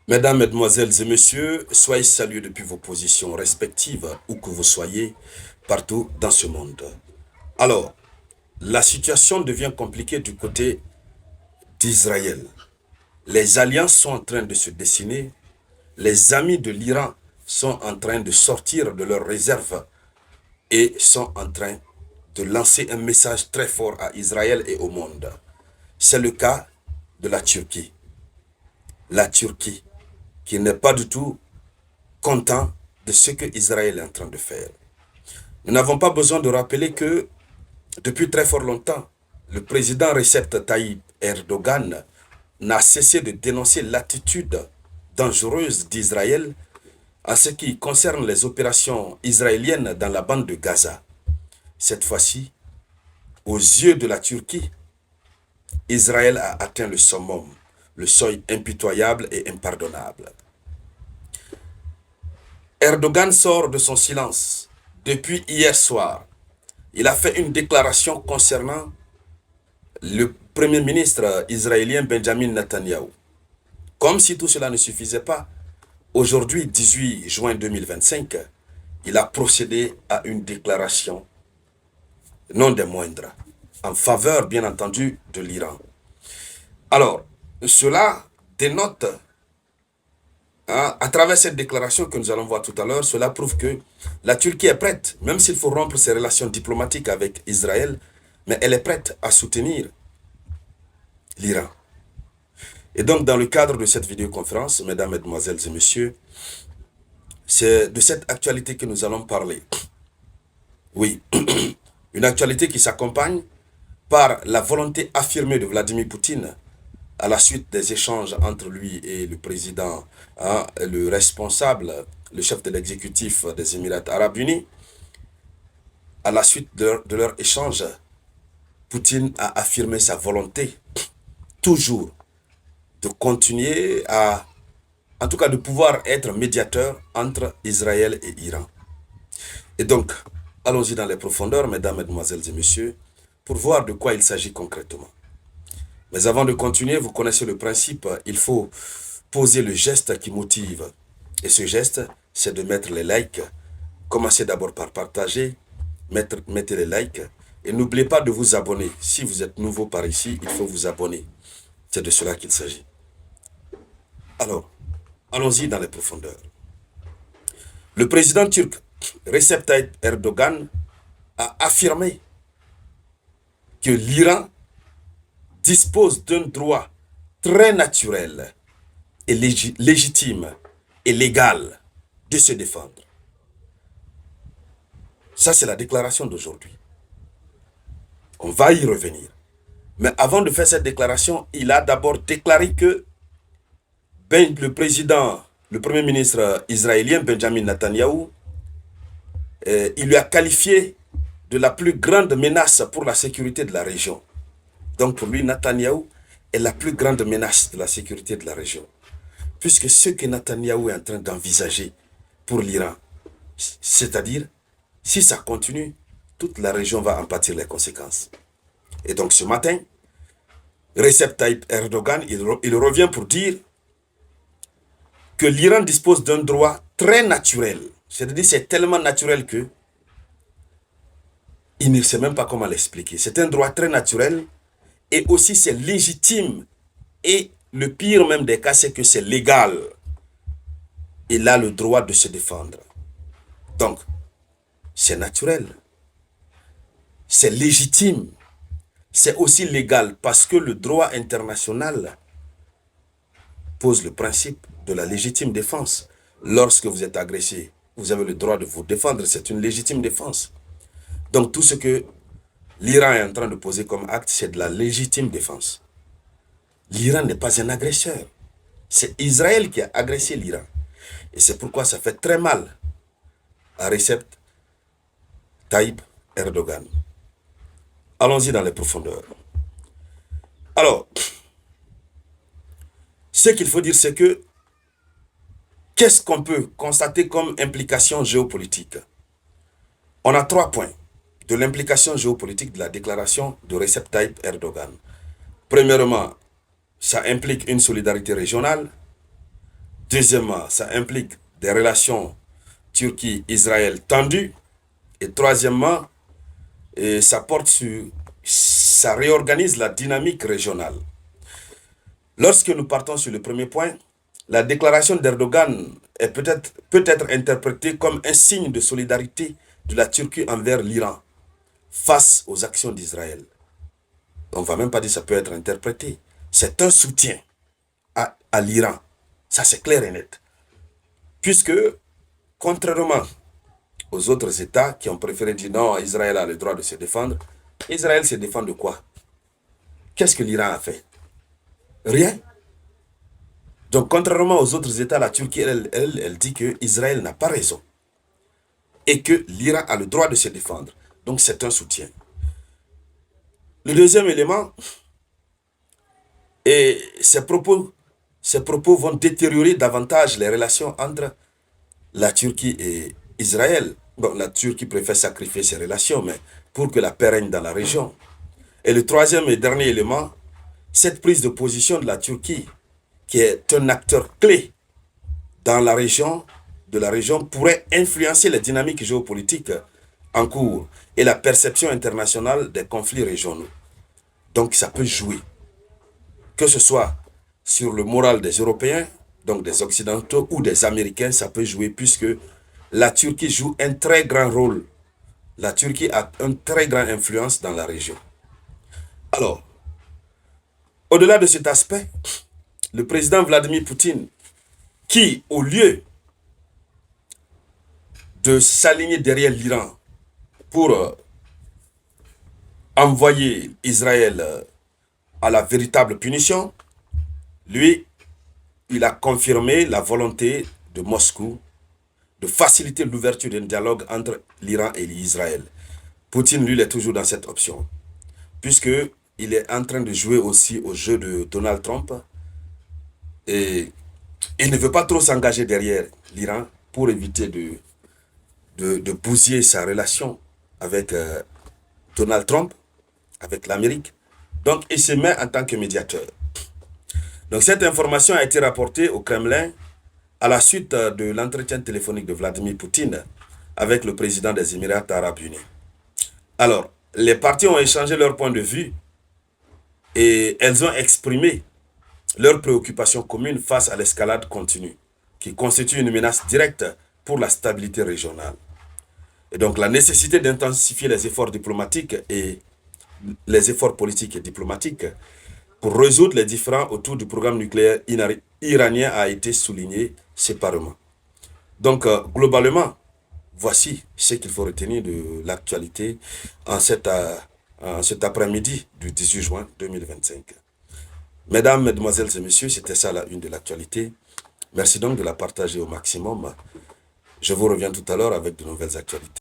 Mesdames, Mesdemoiselles et Messieurs, soyez salués depuis vos positions respectives, où que vous soyez, partout dans ce monde. Alors, la situation devient compliquée du côté d'Israël. Les alliances sont en train de se dessiner. Les amis de l'Iran sont en train de sortir de leurs réserves et sont en train de lancer un message très fort à Israël et au monde. C'est le cas de la Turquie. La Turquie, qui n'est pas du tout content de ce que Israël est en train de faire. Nous n'avons pas besoin de rappeler que depuis très fort longtemps, le président Recep Tayyip Erdogan n'a cessé de dénoncer l'attitude dangereuse d'Israël en ce qui concerne les opérations israéliennes dans la bande de Gaza. Cette fois-ci, aux yeux de la Turquie, Israël a atteint le summum, le seuil impitoyable et impardonnable. Erdogan sort de son silence depuis hier soir. Il a fait une déclaration concernant le premier ministre israélien Benjamin Netanyahou. Comme si tout cela ne suffisait pas, aujourd'hui, 18 juin 2025, il a procédé à une déclaration, non des moindres, en faveur, bien entendu, de l'Iran. Alors, cela dénote, hein, à travers cette déclaration que nous allons voir tout à l'heure, cela prouve que la Turquie est prête, même s'il faut rompre ses relations diplomatiques avec Israël, mais elle est prête à soutenir l'Iran. Et donc, dans le cadre de cette vidéoconférence, mesdames, mesdemoiselles et messieurs, c'est de cette actualité que nous allons parler. Oui, une actualité qui s'accompagne par la volonté affirmée de Vladimir Poutine à la suite des échanges entre lui et le président, hein, le responsable, le chef de l'exécutif des Émirats arabes unis. À la suite de leur échange, Poutine a affirmé sa volonté toujours de continuer à, en tout cas de pouvoir être médiateur entre Israël et Iran. Et donc, allons-y dans les profondeurs, mesdames, mesdemoiselles et messieurs, pour voir de quoi il s'agit concrètement. Mais avant de continuer, vous connaissez le principe, il faut poser le geste qui motive. Et ce geste, c'est de mettre les likes. Commencez d'abord par partager, mettez les likes. Et n'oubliez pas de vous abonner. Si vous êtes nouveau par ici, il faut vous abonner. C'est de cela qu'il s'agit. Alors, allons-y dans les profondeurs. Le président turc Recep Tayyip Erdogan a affirmé que l'Iran dispose d'un droit très naturel et légitime et légal de se défendre. Ça, c'est la déclaration d'aujourd'hui. On va y revenir. Mais avant de faire cette déclaration, il a d'abord déclaré que le président, le premier ministre israélien Benjamin Netanyahou, il lui a qualifié de la plus grande menace pour la sécurité de la région. Donc pour lui, Netanyahou est la plus grande menace de la sécurité de la région. Puisque ce que Netanyahou est en train d'envisager pour l'Iran, c'est-à-dire, si ça continue, toute la région va en pâtir les conséquences. Et donc ce matin, Recep Tayyip Erdogan, il revient pour dire que l'Iran dispose d'un droit très naturel. C'est-à-dire c'est tellement naturel que il ne sait même pas comment l'expliquer. C'est un droit très naturel et aussi c'est légitime. Et le pire même des cas, c'est que c'est légal. Il a le droit de se défendre. Donc, c'est naturel. C'est légitime. C'est aussi légal parce que le droit international pose le principe de la légitime défense. Lorsque vous êtes agressé, vous avez le droit de vous défendre. C'est une légitime défense. Donc, tout ce que l'Iran est en train de poser comme acte, c'est de la légitime défense. L'Iran n'est pas un agresseur. C'est Israël qui a agressé l'Iran. Et c'est pourquoi ça fait très mal à Recep Tayyip Erdogan. Allons-y dans les profondeurs. Alors, ce qu'il faut dire, c'est que qu'est-ce qu'on peut constater comme implication géopolitique? On a 3 points de l'implication géopolitique de la déclaration de Recep Tayyip Erdogan. Premièrement, ça implique une solidarité régionale. Deuxièmement, ça implique des relations Turquie-Israël tendues. Et troisièmement, ça réorganise la dynamique régionale. Lorsque nous partons sur le premier point, la déclaration d'Erdogan peut être interprétée comme un signe de solidarité de la Turquie envers l'Iran face aux actions d'Israël. On ne va même pas dire que ça peut être interprété. C'est un soutien à l'Iran. Ça, c'est clair et net. Puisque, contrairement aux autres États qui ont préféré dire non, Israël a le droit de se défendre, Israël se défend de quoi? Qu'est-ce que l'Iran a fait? Rien. Donc, contrairement aux autres États, la Turquie, elle dit que Israël n'a pas raison. Et que l'Iran a le droit de se défendre. Donc, c'est un soutien. Le deuxième élément, et ces propos vont détériorer davantage les relations entre la Turquie et Israël. Bon, la Turquie préfère sacrifier ses relations, mais pour que la paix règne dans la région. Et le troisième et dernier élément, cette prise de position de la Turquie, qui est un acteur clé dans la région, pourrait influencer les dynamiques géopolitiques en cours et la perception internationale des conflits régionaux. Donc ça peut jouer, que ce soit sur le moral des Européens, donc des Occidentaux ou des Américains, ça peut jouer puisque la Turquie joue un très grand rôle. La Turquie a une très grande influence dans la région. Alors, au-delà de cet aspect, le président Vladimir Poutine, qui, au lieu de s'aligner derrière l'Iran pour envoyer Israël à la véritable punition, lui, il a confirmé la volonté de Moscou de faciliter l'ouverture d'un dialogue entre l'Iran et l'Israël. Poutine, lui, il est toujours dans cette option, puisqu'il est en train de jouer aussi au jeu de Donald Trump et il ne veut pas trop s'engager derrière l'Iran pour éviter de bousiller sa relation avec Donald Trump, avec l'Amérique. Donc, il se met en tant que médiateur. Donc, cette information a été rapportée au Kremlin à la suite de l'entretien téléphonique de Vladimir Poutine avec le président des Émirats arabes unis. Alors, les parties ont échangé leur point de vue et elles ont exprimé leurs préoccupations communes face à l'escalade continue, qui constitue une menace directe pour la stabilité régionale. Et donc, la nécessité d'intensifier les efforts diplomatiques et les efforts politiques et diplomatiques pour résoudre les différends autour du programme nucléaire iranien a été soulignée séparément. Donc, globalement, voici ce qu'il faut retenir de l'actualité en cet après-midi du 18 juin 2025. Mesdames, Mesdemoiselles et Messieurs, c'était ça la une de l'actualité. Merci donc de la partager au maximum. Je vous reviens tout à l'heure avec de nouvelles actualités.